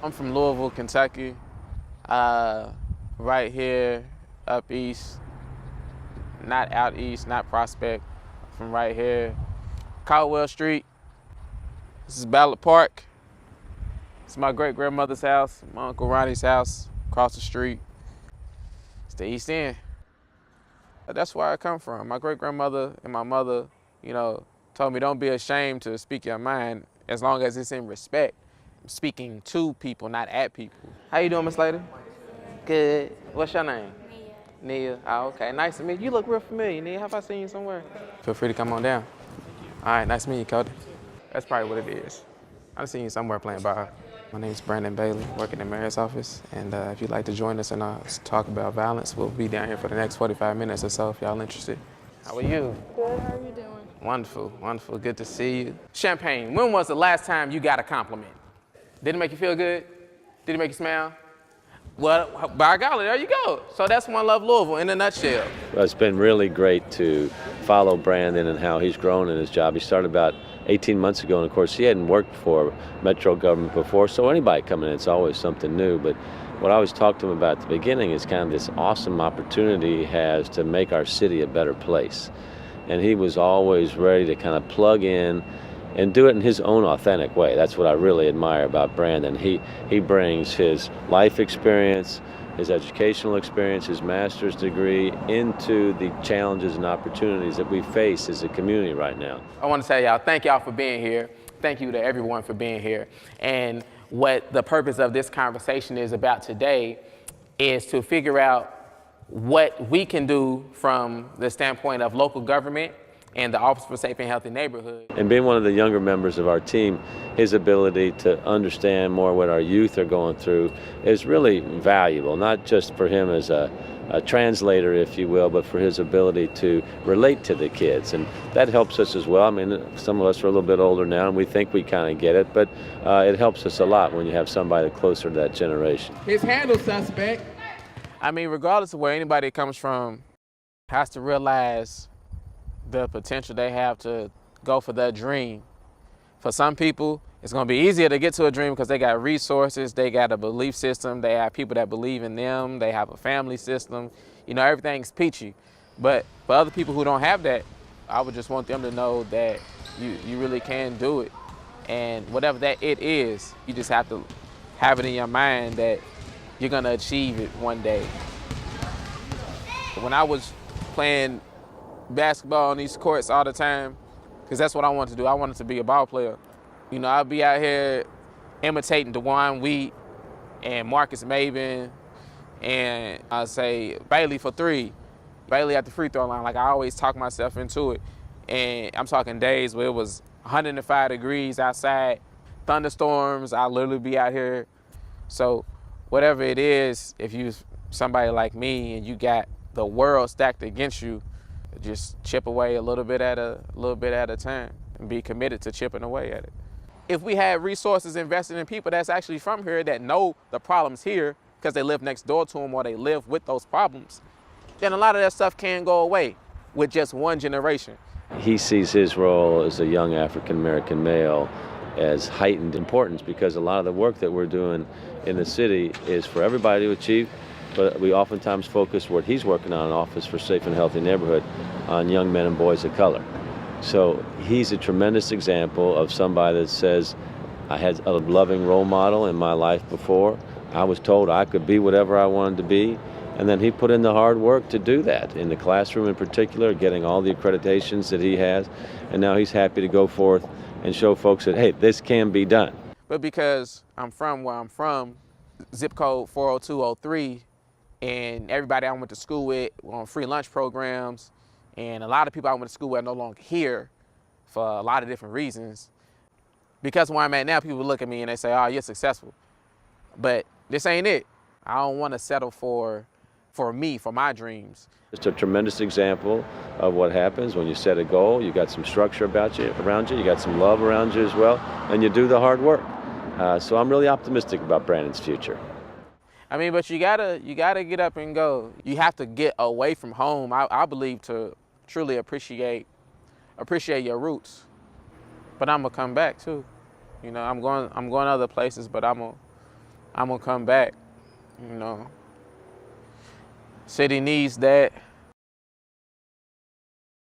I'm from Louisville, Kentucky, uh, right here up east, not out east, not Prospect, from right here. Caldwell Street, this is Ballard Park. It's my great-grandmother's house, my Uncle Ronnie's house, across the street. It's the East End. That's where I come from. My great-grandmother and my mother, told me don't be ashamed to speak your mind as long as it's in respect. Speaking to people, not at people. How you doing, Miss Lady? Good. What's your name? Nia. Oh, okay. Nice to meet you. You look real familiar, Nia. Have I seen you somewhere? Feel free to come on down. All right, nice to meet you, Cody. That's probably what it is. I've seen you somewhere playing ball. My name is Brandyn Bailey, working in the mayor's office. And if you'd like to join us and talk about violence, we'll be down here for the next 45 minutes or so if y'all interested. How are you? Good, how are you doing? Wonderful, wonderful. Good to see you. Champagne, when was the last time you got a compliment? Did it make you feel good? Did it make you smile? Well, by golly, there you go. So that's One Love Louisville in a nutshell. Well, it's been really great to follow Brandyn and how he's grown in his job. He started about 18 months ago, and of course he hadn't worked for Metro government before, so anybody coming in, it's always something new. But what I always talk to him about at the beginning is kind of this awesome opportunity he has to make our city a better place. And he was always ready to kind of plug in and do it in his own authentic way. That's what I really admire about Brandyn. He brings his life experience, his educational experience, his master's degree into the challenges and opportunities that we face as a community right now. I want to tell y'all, thank y'all for being here. Thank you to everyone for being here. And what the purpose of this conversation is about today is to figure out what we can do from the standpoint of local government and the Office for Safe and Healthy Neighborhood. And being one of the younger members of our team, his ability to understand more what our youth are going through is really valuable, not just for him as a translator, if you will, but for his ability to relate to the kids. And that helps us as well. I mean, some of us are a little bit older now, and we think we kind of get it, but it helps us a lot when you have somebody closer to that generation. His handle suspect. I mean, regardless of where anybody comes from, has to realize the potential they have to go for their dream. For some people, it's going to be easier to get to a dream because they got resources, they got a belief system, they have people that believe in them, they have a family system, everything's peachy. But for other people who don't have that, I would just want them to know that you really can do it. And whatever that it is, you just have to have it in your mind that you're going to achieve it one day. When I was playing basketball on these courts all the time, because that's what I wanted to do. I wanted to be a ball player. I'd be out here imitating DeJuan Wheat and Marcus Maben, and I'd say Bailey for three, Bailey at the free throw line. Like, I always talk myself into it. And I'm talking days where it was 105 degrees outside, thunderstorms. I'll literally be out here. So whatever it is, if you somebody like me and you got the world stacked against you, just chip away a little bit at a time and be committed to chipping away at it. If we had resources invested in people that's actually from here that know the problems here because they live next door to them or they live with those problems, then a lot of that stuff can go away with just one generation. He sees his role as a young African-American male as heightened importance because a lot of the work that we're doing in the city is for everybody to achieve, but we oftentimes focus what he's working on, Office for Safe and Healthy Neighborhood, on young men and boys of color. So he's a tremendous example of somebody that says, I had a loving role model in my life before. I was told I could be whatever I wanted to be. And then he put in the hard work to do that, in the classroom in particular, getting all the accreditations that he has. And now he's happy to go forth and show folks that, hey, this can be done. But because I'm from where I'm from, zip code 40203, and everybody I went to school with were on free lunch programs, and a lot of people I went to school with are no longer here for a lot of different reasons. Because where I'm at now, people look at me and they say, oh, you're successful. But this ain't it. I don't want to settle for me, for my dreams. It's a tremendous example of what happens when you set a goal. You got some structure around you, you got some love around you as well, and you do the hard work. So I'm really optimistic about Brandyn's future. I mean, but you gotta get up and go. You have to get away from home, I believe, to truly appreciate your roots. But I'm gonna come back too. I'm going other places, but I'm I'm gonna come back. You know, city needs that.